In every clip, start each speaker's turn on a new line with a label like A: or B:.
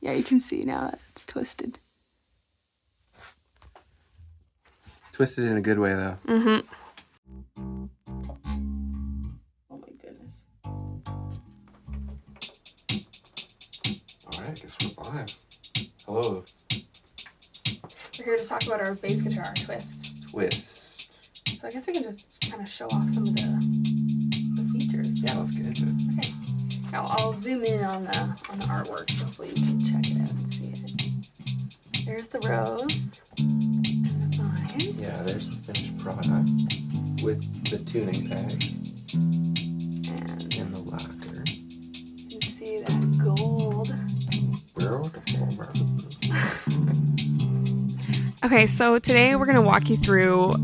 A: Yeah, you can see now that it's twisted.
B: Twisted in a good way, though.
A: Mm-hmm. Oh my goodness.
B: All right, I guess we're live. Hello.
A: We're here to talk about our bass guitar, Twist.
B: Twist.
A: So I guess we can just kind of show off some of the features.
B: Yeah, let's get into it.
A: Okay. Now I'll zoom in on the artwork so hopefully you can check it out and see it. There's the rose and the vines.
B: Yeah, there's the finished product with the tuning pegs
A: And
B: the lacquer.
A: you can see that gold. Okay, so today we're going to walk you through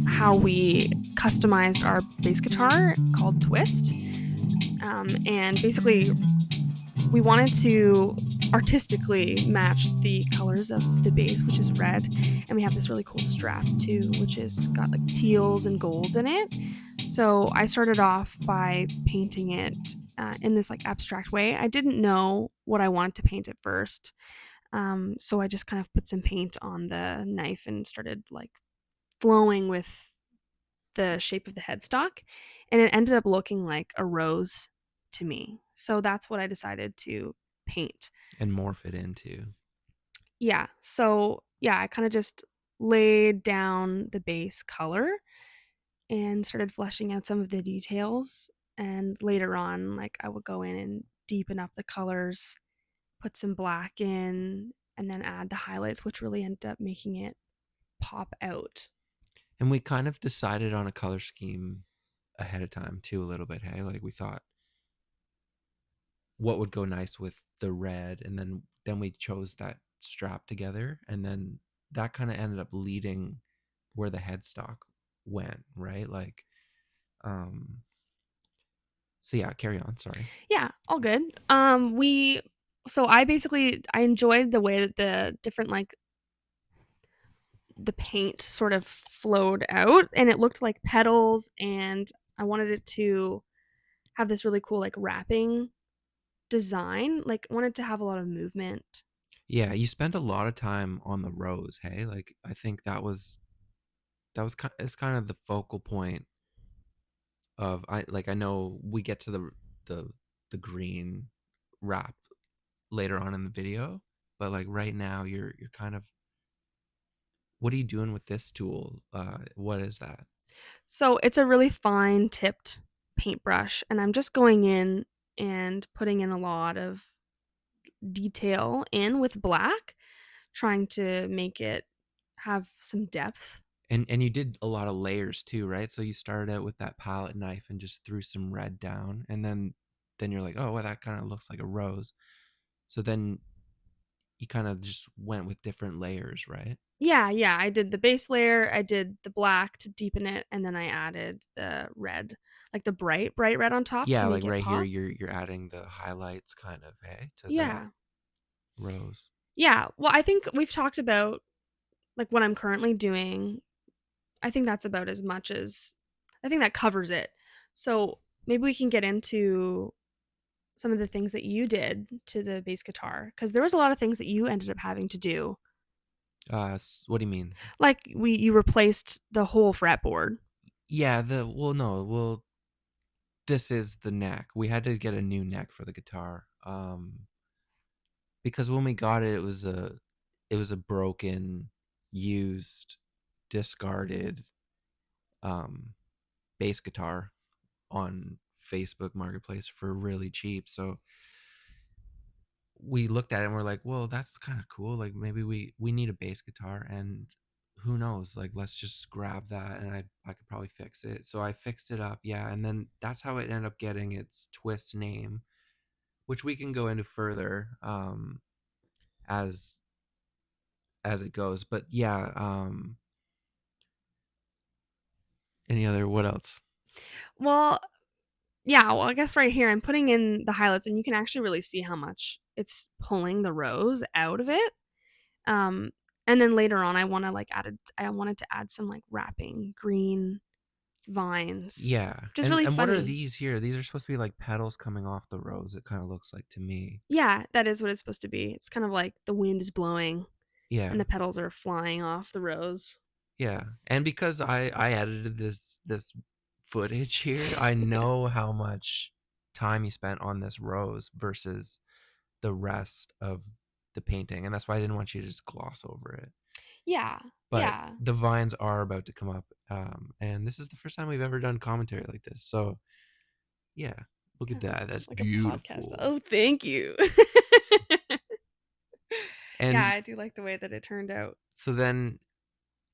A: how we customized our bass guitar called Twist. And basically, we wanted to artistically match the colors of the bass, which is red. And we have this really cool strap too, which has got like teals and golds in it. So I started off by painting it in this like abstract way. I didn't know what I wanted to paint at first. So I just kind of put some paint on the knife and started like flowing with the shape of the headstock. And it ended up looking like a rose to me. So that's what I decided to paint.
B: And morph it into.
A: Yeah. So yeah, I kind of just laid down the base color and started fleshing out some of the details. And later on, like I would go in and deepen up the colors, put some black in, and then add the highlights, which really ended up making it pop out.
B: And we kind of decided on a color scheme ahead of time too, a little bit. Hey, like we thought what would go nice with the red, and then we chose that strap together, and then that kind of ended up leading where the headstock went, right? Like, so yeah, carry on. Sorry.
A: Yeah, all good. I enjoyed the way that the different like the paint sort of flowed out and it looked like petals, and I wanted it to have this really cool like wrapping design. Like wanted to have a lot of movement.
B: Yeah, you spent a lot of time on the rose. Hey, like I think it's kind of the focal point of I know we get to the the green wrap later on in the video, but like right now you're kind of, what are you doing with this tool? What is that?
A: So it's a really fine tipped paintbrush, and I'm just going in and putting in a lot of detail in with black, trying to make it have some depth.
B: And you did a lot of layers too, right? So you started out with that palette knife and just threw some red down, and then you're like, oh, well, that kind of looks like a rose. So then you kind of just went with different layers, right?
A: Yeah, I did the base layer, I did the black to deepen it, and then I added the red, like the bright red on top to
B: Yeah, like
A: make it
B: right here
A: pop.
B: you're adding the highlights kind of, hey, to the
A: Yeah.
B: rose.
A: Yeah, well, I think we've talked about, like, what I'm currently doing. I think that's about as much as I think that covers it. So, maybe we can get into some of the things that you did to the bass guitar, because there was a lot of things that you ended up having to do.
B: What do you mean?
A: Like, you replaced the whole fretboard.
B: Yeah, no, this is the neck. We had to get a new neck for the guitar. Because when we got it, it was a broken, used, discarded um bass guitar on Facebook Marketplace for really cheap. So we looked at it and we're like, well, that's kind of cool. Like maybe we need a bass guitar, and who knows? Like let's just grab that, and I could probably fix it. So I fixed it up, yeah, and then that's how it ended up getting its Twist name, which we can go into further as it goes. But yeah, any other, what else?
A: Well, yeah, well, I guess right here I'm putting in the highlights, and you can actually really see how much it's pulling the rose out of it. And then later on, I wanted to add some like wrapping green vines,
B: Yeah.
A: which is really
B: And what are
A: funny.
B: these here? These are supposed to be like petals coming off the rose, it kind of looks like to me.
A: Yeah, that is what it's supposed to be. It's kind of like the wind is blowing
B: Yeah.
A: and the petals are flying off the rose.
B: Yeah. And because I edited this footage here, I know how much time he spent on this rose versus the rest of the painting, and that's why I didn't want you to just gloss over it.
A: Yeah,
B: But
A: yeah.
B: the vines are about to come up, and this is the first time we've ever done commentary like this. So yeah, look at
A: Yeah,
B: that. That's
A: like a podcast.
B: beautiful.
A: Oh, thank you. Yeah,
B: And
A: I do like the way that it turned out.
B: so then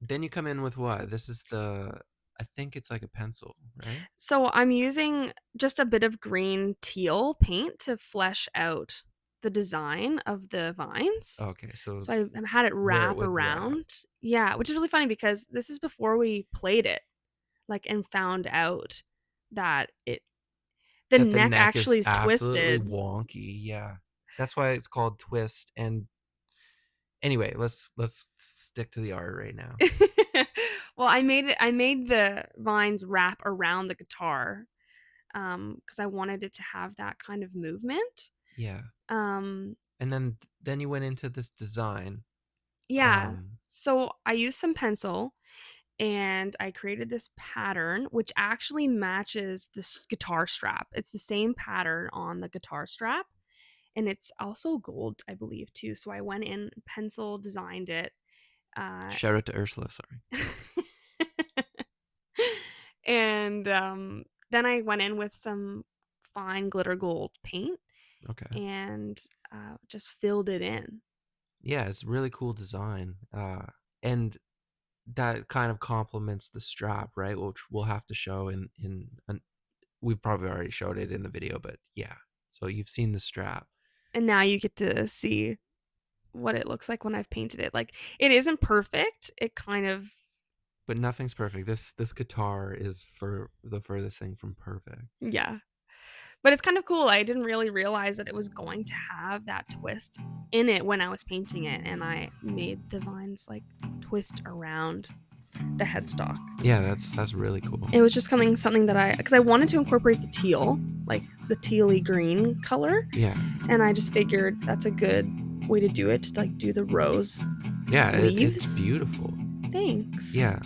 B: you come in with what? This is I think it's like a pencil, right?
A: So I'm using just a bit of green teal paint to flesh out the design of the vines.
B: Okay, so
A: So I had it
B: where it
A: wrap
B: would wrap.
A: around. Yeah, which is really funny because this is before we played it, like, and found out that the
B: That the
A: neck
B: neck is
A: actually is
B: absolutely
A: twisted.
B: wonky. Yeah. That's why it's called twist. And anyway, let's stick to the art right now.
A: Well, I made the vines wrap around the guitar, because I wanted it to have that kind of movement.
B: Yeah.
A: Um,
B: And then you went into this design.
A: yeah. So I used some pencil and I created this pattern which actually matches this guitar strap. It's the same pattern on the guitar strap and it's also gold, I believe, too. So I went in, pencil designed it.
B: Shout out to Ursula, sorry.
A: And then I went in with some fine glitter gold paint
B: Okay.
A: and just filled it in.
B: Yeah, it's a really cool design. And that kind of complements the strap, right? Which we'll have to show we've probably already showed it in the video, but yeah. So you've seen the strap.
A: And now you get to see what it looks like when I've painted it. Like, it isn't perfect. It kind of,
B: But nothing's perfect. This guitar is for the furthest thing from perfect.
A: yeah. But it's kind of cool. I didn't really realize that it was going to have that twist in it when I was painting it, and I made the vines like twist around the headstock.
B: Yeah, that's really cool.
A: It was just something that because I wanted to incorporate the teal, like the tealy green color.
B: Yeah.
A: And I just figured that's a good way to do it, to like do the rose.
B: Yeah, it's
A: leaves.
B: beautiful.
A: Thanks.
B: Yeah.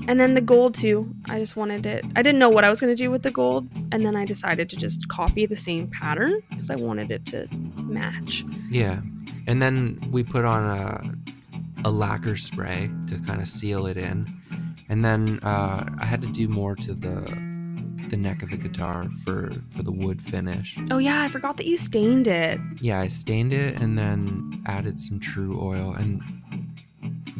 A: And then the gold too. I just wanted it. I didn't know what I was going to do with the gold, and then I decided to just copy the same pattern because I wanted it to match.
B: Yeah. And then we put on a lacquer spray to kind of seal it in. And then I had to do more to the neck of the guitar for the wood finish.
A: Oh yeah, I forgot that you stained it.
B: Yeah, I stained it and then added some True Oil and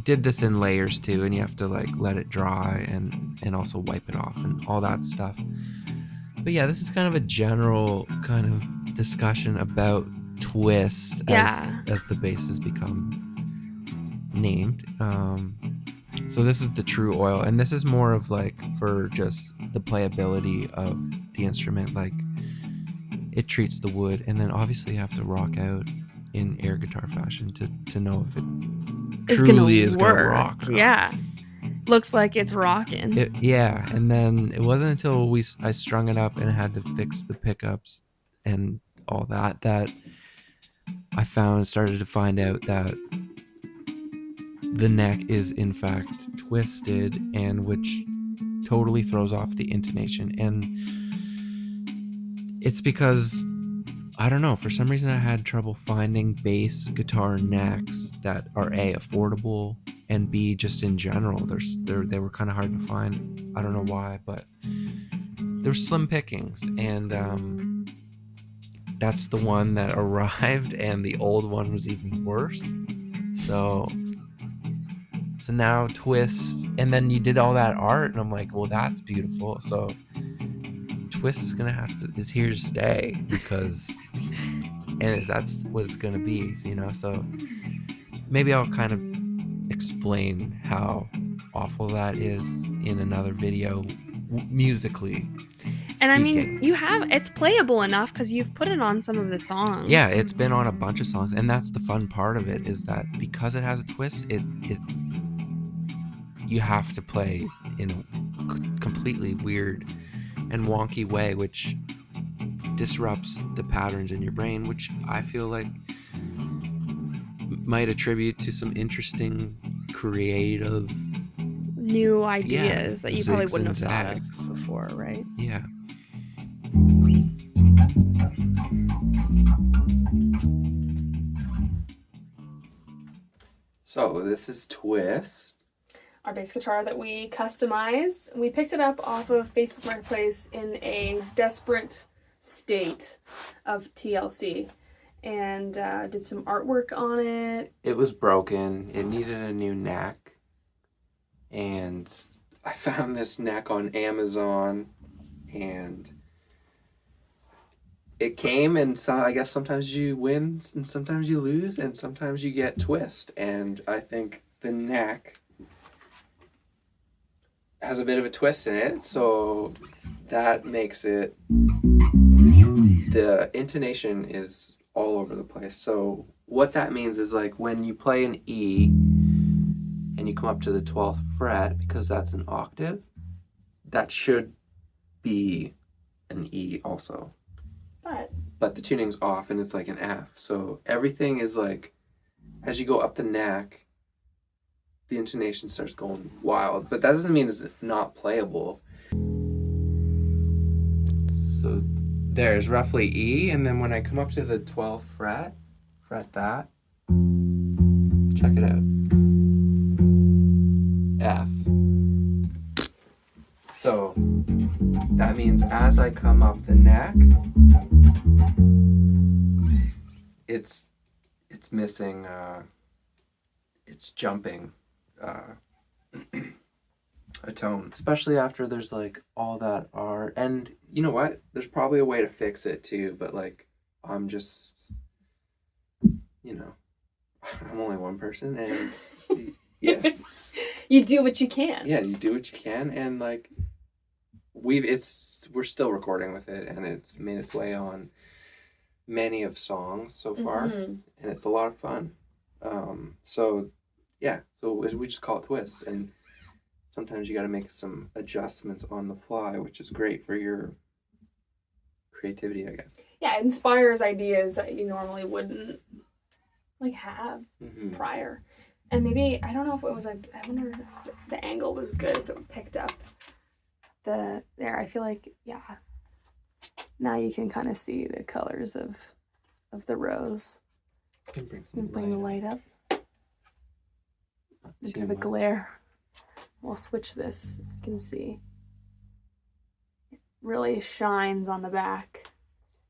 B: did this in layers too, and you have to like let it dry and also wipe it off and all that stuff. But yeah, this is kind of a general kind of discussion about twist as the bass has become named. So this is the True Oil, and this is more of like for just the playability of the instrument. Like it treats the wood, and then obviously you have to rock out in air guitar fashion to know if it truly is gonna rock.
A: Yeah, looks like it's rocking.
B: Yeah, and then it wasn't until I strung it up and had to fix the pickups and all that I started to find out that the neck is in fact twisted, and which totally throws off the intonation. And it's because I don't know, for some reason I had trouble finding bass guitar necks that are A, affordable, and B, just in general they were kind of hard to find. I don't know why, but there's slim pickings, and that's the one that arrived, and the old one was even worse. So now twist, and then you did all that art, and I'm like, well, that's beautiful. So twist is here to stay, because and that's what it's gonna be, so maybe I'll kind of explain how awful that is in another video, musically
A: and
B: speaking.
A: I mean, it's playable enough because you've put it on some of the songs.
B: Yeah, it's been on a bunch of songs, and that's the fun part of it, is that because it has a twist, you have to play in completely weird and wonky way, which disrupts the patterns in your brain, which I feel like might attribute to some interesting creative
A: New ideas that you probably
B: zigs
A: wouldn't
B: and
A: have thought
B: zags.
A: of before, right?
B: Yeah. So this is Twist.
A: Our bass guitar that we customized. We picked it up off of Facebook Marketplace in a desperate state of TLC, and did some artwork on it.
B: It was broken. It needed a new neck. And I found this neck on Amazon, and it came, and so I guess sometimes you win and sometimes you lose and sometimes you get Twist. And I think the neck has a bit of a twist in it, so that makes it, the intonation is all over the place. So what that means is, like, when you play an E and you come up to the 12th fret, because that's an octave, that should be an E also. But the tuning's off and it's like an F. So everything is like, as you go up the neck, the intonation starts going wild. But that doesn't mean it's not playable. So there's roughly E, and then when I come up to the 12th fret that, check it out. F. So that means as I come up the neck, it's missing, it's jumping a tone, especially after there's like all that R. And you know what? There's probably a way to fix it too, but like I'm just, I'm only one person, and yeah.
A: You do what you can.
B: Yeah, you do what you can, and like we're still recording with it, and it's made its way on many of songs so far, and it's a lot of fun. So we just call it Twist, and sometimes you got to make some adjustments on the fly, which is great for your creativity, I guess.
A: Yeah, it inspires ideas that you normally wouldn't like have prior. And maybe, I don't know if it was like, I wonder if the angle was good, if it picked up there. I feel like, yeah. Now you can kind of see the colors of the rose. Bring the light up. A bit of a glare. We'll switch this. You can see. It really shines on the back.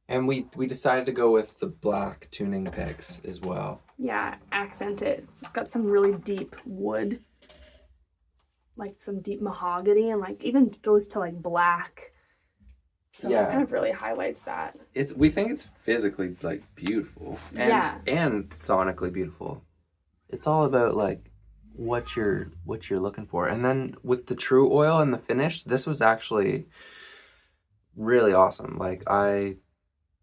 B: And we decided to go with the black tuning pegs as well.
A: Yeah, accent it. It's got some really deep wood. Like some deep mahogany, and like even goes to like black. So it kind of really highlights that.
B: We think it's physically like beautiful. And sonically beautiful. It's all about like what you're looking for. And then with the True Oil and the finish, this was actually really awesome. Like, I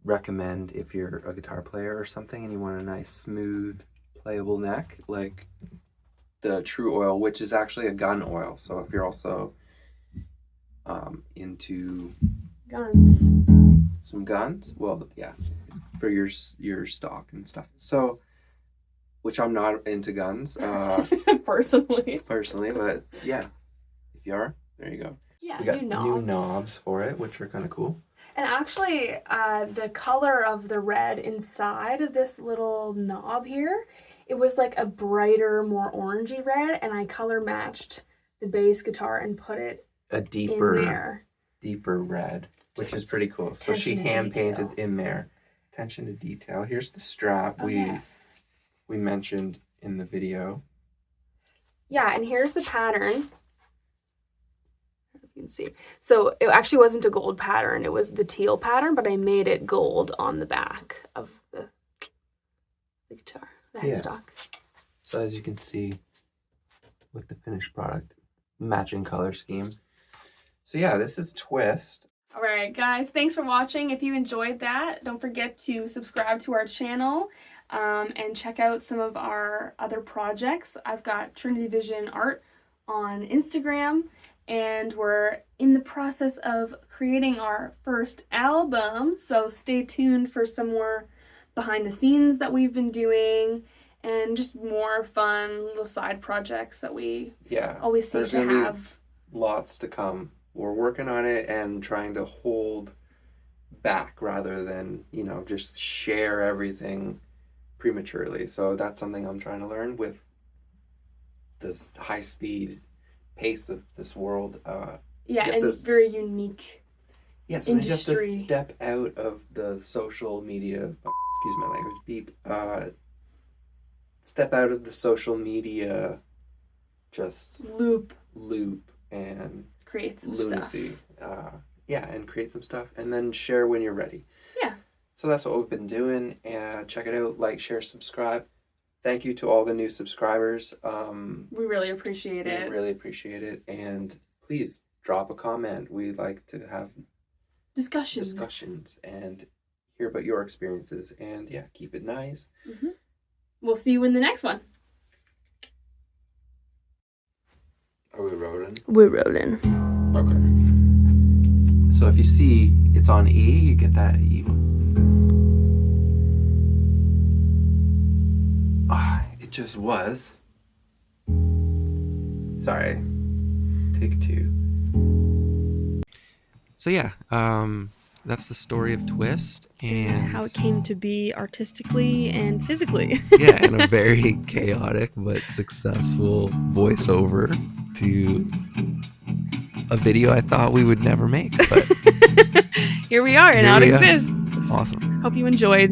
B: recommend, if you're a guitar player or something and you want a nice smooth playable neck, like the True Oil, which is actually a gun oil. So if you're also into some guns, well, yeah, for your stock and stuff. So, which I'm not into guns
A: personally,
B: but yeah, if you are, there you go.
A: Yeah,
B: we got new knobs for it, which are kind of cool.
A: And actually, the color of the red inside of this little knob here, it was like a brighter, more orangey red, and I color matched the bass guitar and put it
B: a deeper red, which is pretty cool. So she hand painted in there. Attention to detail. Here's the strap we mentioned in the video.
A: Yeah, and here's the pattern. You can see. So it actually wasn't a gold pattern. It was the teal pattern, but I made it gold on the back of the guitar, the headstock.
B: So as you can see with the finished product, matching color scheme. So yeah, this is Twist.
A: All right, guys, thanks for watching. If you enjoyed that, don't forget to subscribe to our channel and check out some of our other projects. I've got Trinity Vision Art on Instagram, and we're in the process of creating our first album. So stay tuned for some more behind the scenes that we've been doing and just more fun little side projects that we always seem to have.
B: Lots to come. We're working on it and trying to hold back rather than, just share everything prematurely. So that's something I'm trying to learn with this high speed pace of this world.
A: And very unique.
B: Yes, and you have to step out of the social media. Excuse my language. Beep. Step out of the social media, just
A: loop
B: and
A: create some
B: lunacy.
A: Stuff.
B: And create some stuff, and then share when you're ready.
A: Yeah.
B: So that's what we've been doing. And check it out. Like, share, subscribe. Thank you to all the new subscribers.
A: We really appreciate it.
B: We really appreciate it. And please drop a comment. We like to have discussions and hear about your experiences. And yeah, keep it nice.
A: Mm-hmm. We'll see you in the next one.
B: Are we rolling?
A: We're rolling.
B: Okay. So if you see it's on E, you get that E. It just was. Sorry. Take 2. So yeah, that's the story of Twist and
A: how it came to be artistically and physically.
B: Yeah, and a very chaotic but successful voiceover to a video I thought we would never make, but
A: here we are, and now it exists.
B: Awesome.
A: Hope you enjoyed.